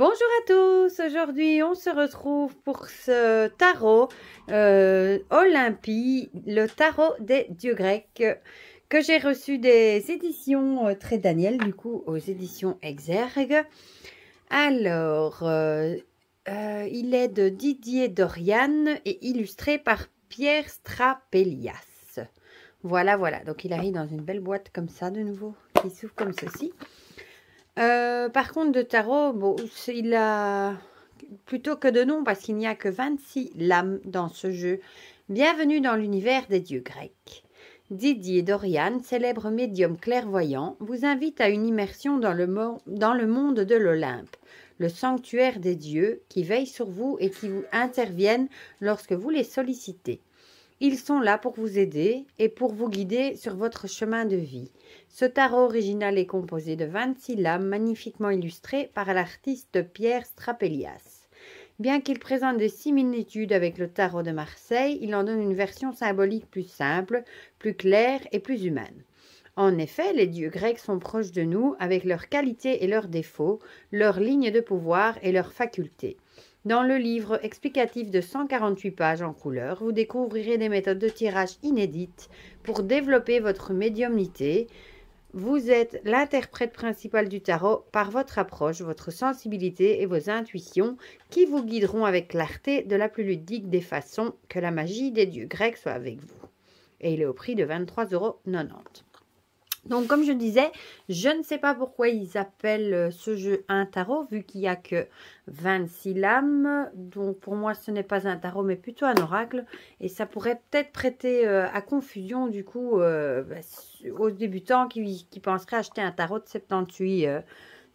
Bonjour à tous, aujourd'hui on se retrouve pour ce tarot Olympie, le tarot des dieux grecs que j'ai reçu des éditions Très Daniel, du coup aux éditions Exergue. Alors, il est de Didier Dorian et illustré par Pierre Strapelias. Voilà, donc il arrive dans une belle boîte comme ça de nouveau, qui s'ouvre comme ceci. Par contre, de tarot, bon, il a plutôt que de nom parce qu'il n'y a que 26 lames dans ce jeu. Bienvenue dans l'univers des dieux grecs. Didier Dorian, célèbre médium clairvoyant, vous invite à une immersion dans le monde de l'Olympe, le sanctuaire des dieux qui veille sur vous et qui vous interviennent lorsque vous les sollicitez. Ils sont là pour vous aider et pour vous guider sur votre chemin de vie. Ce tarot original est composé de 26 lames magnifiquement illustrées par l'artiste Pierre Strapelias. Bien qu'il présente des similitudes avec le tarot de Marseille, il en donne une version symbolique plus simple, plus claire et plus humaine. En effet, les dieux grecs sont proches de nous avec leurs qualités et leurs défauts, leurs lignes de pouvoir et leurs facultés. Dans le livre explicatif de 148 pages en couleur, vous découvrirez des méthodes de tirage inédites pour développer votre médiumnité. Vous êtes l'interprète principal du tarot par votre approche, votre sensibilité et vos intuitions qui vous guideront avec clarté de la plus ludique des façons. Que la magie des dieux grecs soit avec vous. Et il est au prix de 23,90 €. Donc, comme je disais, je ne sais pas pourquoi ils appellent ce jeu un tarot, vu qu'il n'y a que 26 lames. Donc, pour moi, ce n'est pas un tarot, mais plutôt un oracle. Et ça pourrait peut-être prêter à confusion, du coup, aux débutants qui penseraient acheter un tarot de 78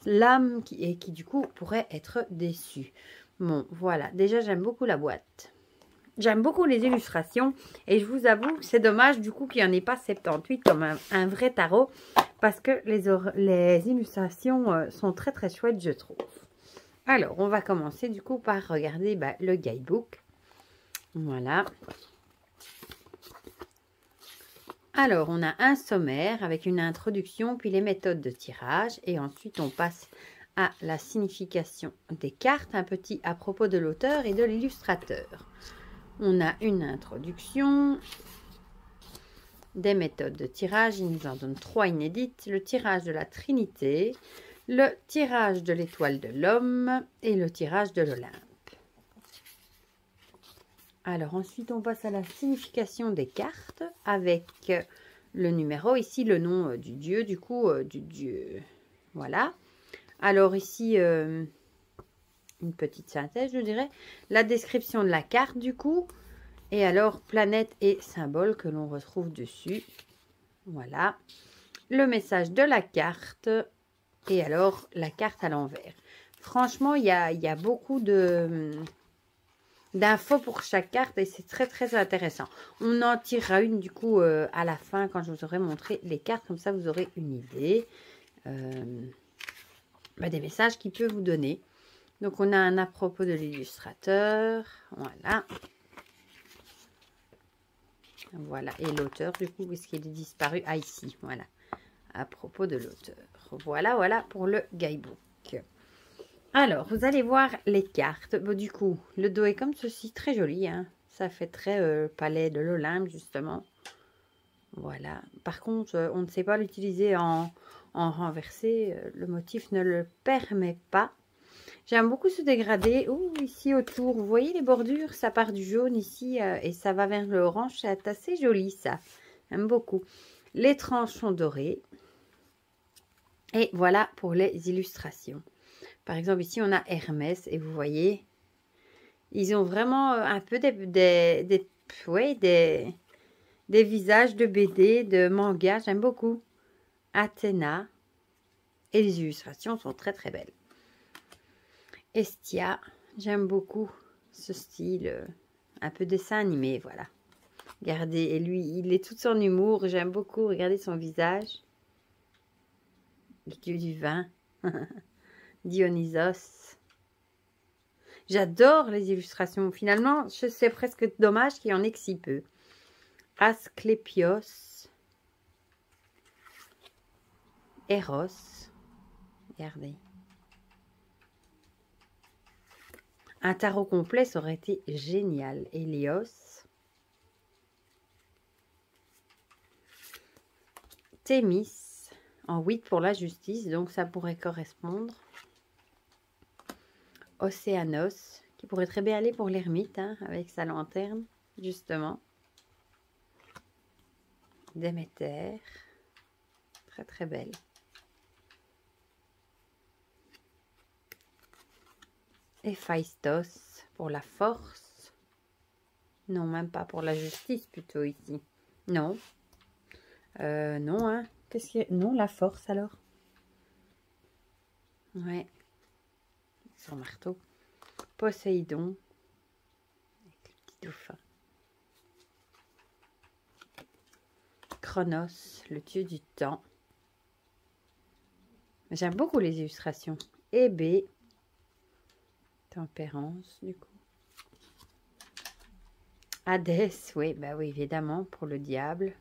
lames et qui, du coup, pourraient être déçus. Bon, voilà. Déjà, j'aime beaucoup la boîte. J'aime beaucoup les illustrations et je vous avoue que c'est dommage du coup qu'il n'y en ait pas 78 comme un vrai tarot parce que les illustrations sont très très chouettes je trouve. Alors on va commencer du coup par regarder le guidebook. Voilà. Alors on a un sommaire avec une introduction puis les méthodes de tirage et ensuite on passe à la signification des cartes, un petit à propos de l'auteur et de l'illustrateur. On a une introduction, des méthodes de tirage, il nous en donne 3 inédites, le tirage de la Trinité, le tirage de l'étoile de l'homme et le tirage de l'Olympe. Alors ensuite on passe à la signification des cartes avec le numéro, ici le nom du dieu, du coup du dieu, voilà. Alors ici une petite synthèse je dirais, la description de la carte du coup, et alors planète et symbole que l'on retrouve dessus, voilà, le message de la carte et alors la carte à l'envers. Franchement il y a beaucoup d'infos pour chaque carte et c'est très très intéressant. On en tirera une du coup à la fin quand je vous aurai montré les cartes, comme ça vous aurez une idée des messages qu'il peut vous donner. Donc, on a un à propos de l'illustrateur. Voilà. Voilà. Et l'auteur, du coup, puisqu'il est disparu. Ah, ici. Voilà. À propos de l'auteur. Voilà pour le guidebook. Alors, vous allez voir les cartes. Bon, du coup, le dos est comme ceci. Très joli. Hein. Ça fait très palais de l'Olympe, justement. Voilà. Par contre, on ne sait pas l'utiliser en renversé. Le motif ne le permet pas. J'aime beaucoup ce dégradé. Ouh, ici autour, vous voyez les bordures, ça part du jaune ici et ça va vers le orange. C'est assez joli ça. J'aime beaucoup. Les tranches sont dorées. Et voilà pour les illustrations. Par exemple, ici on a Hermès et vous voyez, ils ont vraiment un peu des visages de BD, de manga. J'aime beaucoup. Athéna. Et les illustrations sont très très belles. Estia, j'aime beaucoup ce style, un peu dessin animé, voilà. Regardez, et lui, il est tout son humour, j'aime beaucoup, regardez son visage. Le dieu du vin, Dionysos. J'adore les illustrations, finalement, c'est presque dommage qu'il y en ait que si peu. Asclépios, Eros, regardez. Un tarot complet, ça aurait été génial. Hélios. Thémis. En 8 pour la justice, donc ça pourrait correspondre. Océanos, qui pourrait très bien aller pour l'ermite, hein, avec sa lanterne, justement. Déméter. Très très belle. Héphaïstos pour la force. Non, même pas pour la justice plutôt ici. Non. Non, hein. Qu'est-ce qu'il y a? Non, la force alors. Ouais. Son marteau. Poséidon. Avec le petit dauphin. Chronos, le dieu du temps. J'aime beaucoup les illustrations. Hébé. Tempérance, du coup. Hadès, oui, bah oui, évidemment, pour le diable.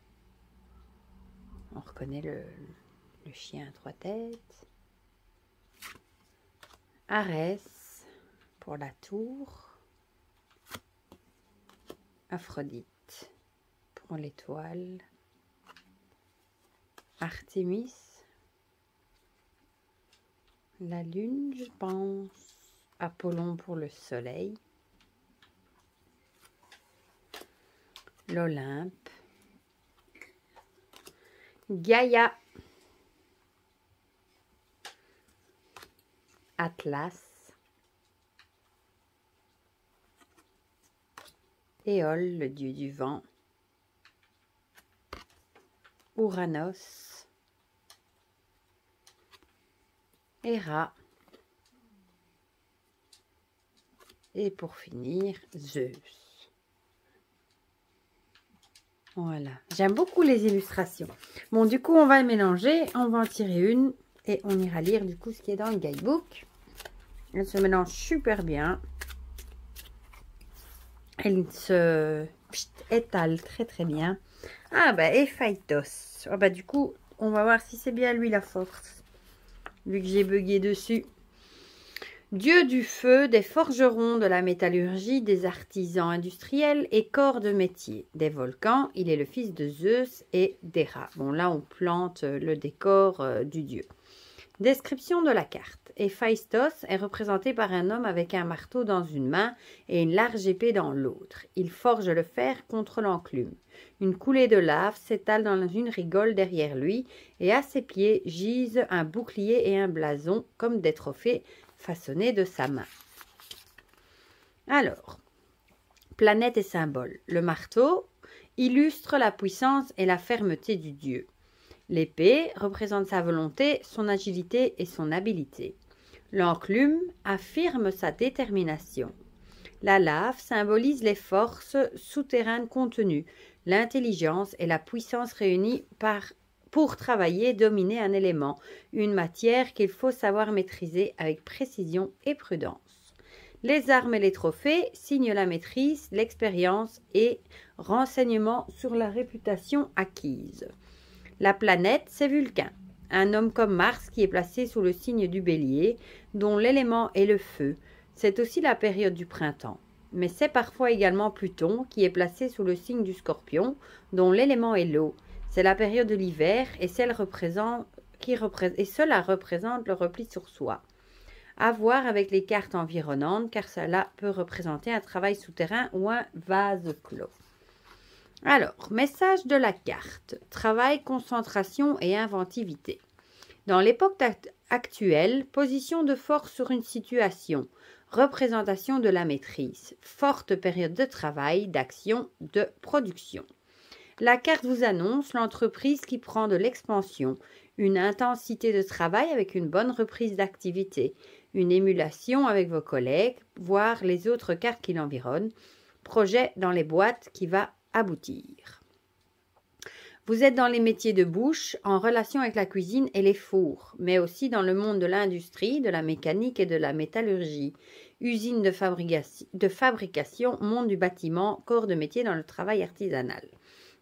On reconnaît le chien à 3 têtes. Arès, pour la tour. Aphrodite, pour l'étoile. Artémis, la lune, je pense. Apollon pour le soleil. L'Olympe. Gaïa. Atlas. Éole, le dieu du vent. Ouranos. Héra. Et pour finir, Zeus. Voilà. J'aime beaucoup les illustrations. Bon, du coup, on va les mélanger. On va en tirer une. Et on ira lire, du coup, ce qui est dans le guidebook. Elle se mélange super bien. Elle se étale très, très bien. Ah, bah, Héphaïstos. Ah, bah, du coup, on va voir si c'est bien lui la force. Vu que j'ai bugué dessus. Dieu du feu, des forgerons, de la métallurgie, des artisans industriels et corps de métier. Des volcans, il est le fils de Zeus et d'Héra. Bon, là, on plante le décor du dieu. Description de la carte. Héphaïstos est représenté par un homme avec un marteau dans une main et une large épée dans l'autre. Il forge le fer contre l'enclume. Une coulée de lave s'étale dans une rigole derrière lui et à ses pieds gisent un bouclier et un blason comme des trophées façonnés de sa main. Alors, planète et symbole. Le marteau illustre la puissance et la fermeté du dieu. L'épée représente sa volonté, son agilité et son habileté. L'enclume affirme sa détermination. La lave symbolise les forces souterraines contenues, l'intelligence et la puissance réunies pour travailler et dominer un élément, une matière qu'il faut savoir maîtriser avec précision et prudence. Les armes et les trophées signent la maîtrise, l'expérience et renseignements sur la réputation acquise. La planète, c'est Vulcain, un homme comme Mars qui est placé sous le signe du Bélier, dont l'élément est le feu. C'est aussi la période du printemps. Mais c'est parfois également Pluton qui est placé sous le signe du Scorpion, dont l'élément est l'eau. C'est la période de l'hiver et cela représente le repli sur soi. À voir avec les cartes environnantes car cela peut représenter un travail souterrain ou un vase clos. Alors, message de la carte. Travail, concentration et inventivité. Dans l'époque actuelle, position de force sur une situation, représentation de la maîtrise, forte période de travail, d'action, de production. La carte vous annonce l'entreprise qui prend de l'expansion, une intensité de travail avec une bonne reprise d'activité, une émulation avec vos collègues, voire les autres cartes qui l'environnent, projet dans les boîtes qui va aboutir. Vous êtes dans les métiers de bouche, en relation avec la cuisine et les fours, mais aussi dans le monde de l'industrie, de la mécanique et de la métallurgie, usine de fabrication, monde du bâtiment, corps de métier dans le travail artisanal.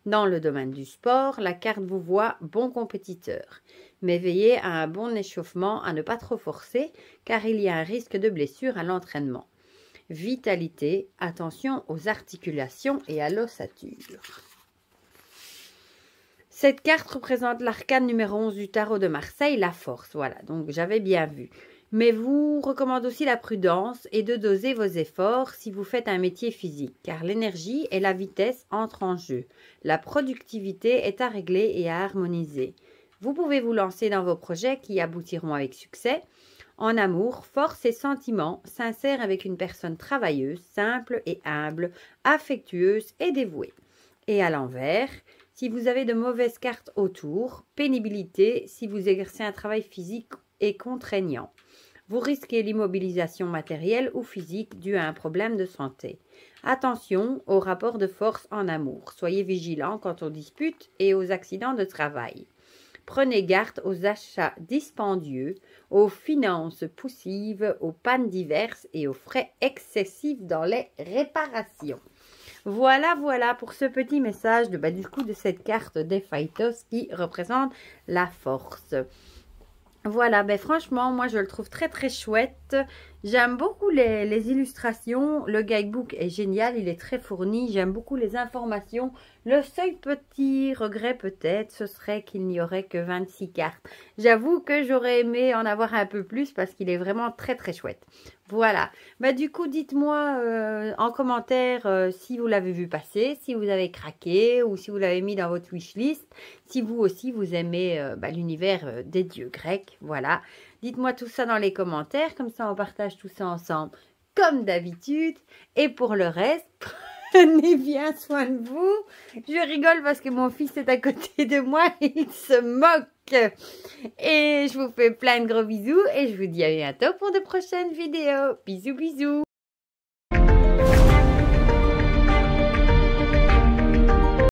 Dans le domaine du sport, la carte vous voit bon compétiteur, mais veillez à un bon échauffement, à ne pas trop forcer, car il y a un risque de blessure à l'entraînement. vitalité, attention aux articulations et à l'ossature. Cette carte représente l'arcane numéro 11 du tarot de Marseille, la force. Voilà, donc j'avais bien vu. Mais vous recommande aussi la prudence et de doser vos efforts si vous faites un métier physique, car l'énergie et la vitesse entrent en jeu. La productivité est à régler et à harmoniser. Vous pouvez vous lancer dans vos projets qui aboutiront avec succès. En amour, force et sentiments, sincères avec une personne travailleuse, simple et humble, affectueuse et dévouée. Et à l'envers, si vous avez de mauvaises cartes autour, pénibilité si vous exercez un travail physique et contraignant. Vous risquez l'immobilisation matérielle ou physique due à un problème de santé. Attention aux rapports de force en amour. Soyez vigilants quant aux disputes et aux accidents de travail. Prenez garde aux achats dispendieux, aux finances poussives, aux pannes diverses et aux frais excessifs dans les réparations. Voilà pour ce petit message du coup de cette carte des Phaïtos qui représente la force. Voilà, franchement, moi je le trouve très très chouette. J'aime beaucoup les illustrations. Le guidebook est génial, il est très fourni. J'aime beaucoup les informations. Le seul petit regret peut-être, ce serait qu'il n'y aurait que 26 cartes. J'avoue que j'aurais aimé en avoir un peu plus parce qu'il est vraiment très très chouette. Voilà, du coup dites-moi en commentaire si vous l'avez vu passer, si vous avez craqué ou si vous l'avez mis dans votre wishlist. Si vous aussi vous aimez l'univers des dieux grecs, voilà. Dites-moi tout ça dans les commentaires, comme ça on partage tout ça ensemble comme d'habitude. Et pour le reste, prenez bien soin de vous. Je rigole parce que mon fils est à côté de moi et il se moque. Et je vous fais plein de gros bisous et je vous dis à bientôt pour de prochaines vidéos. Bisous bisous.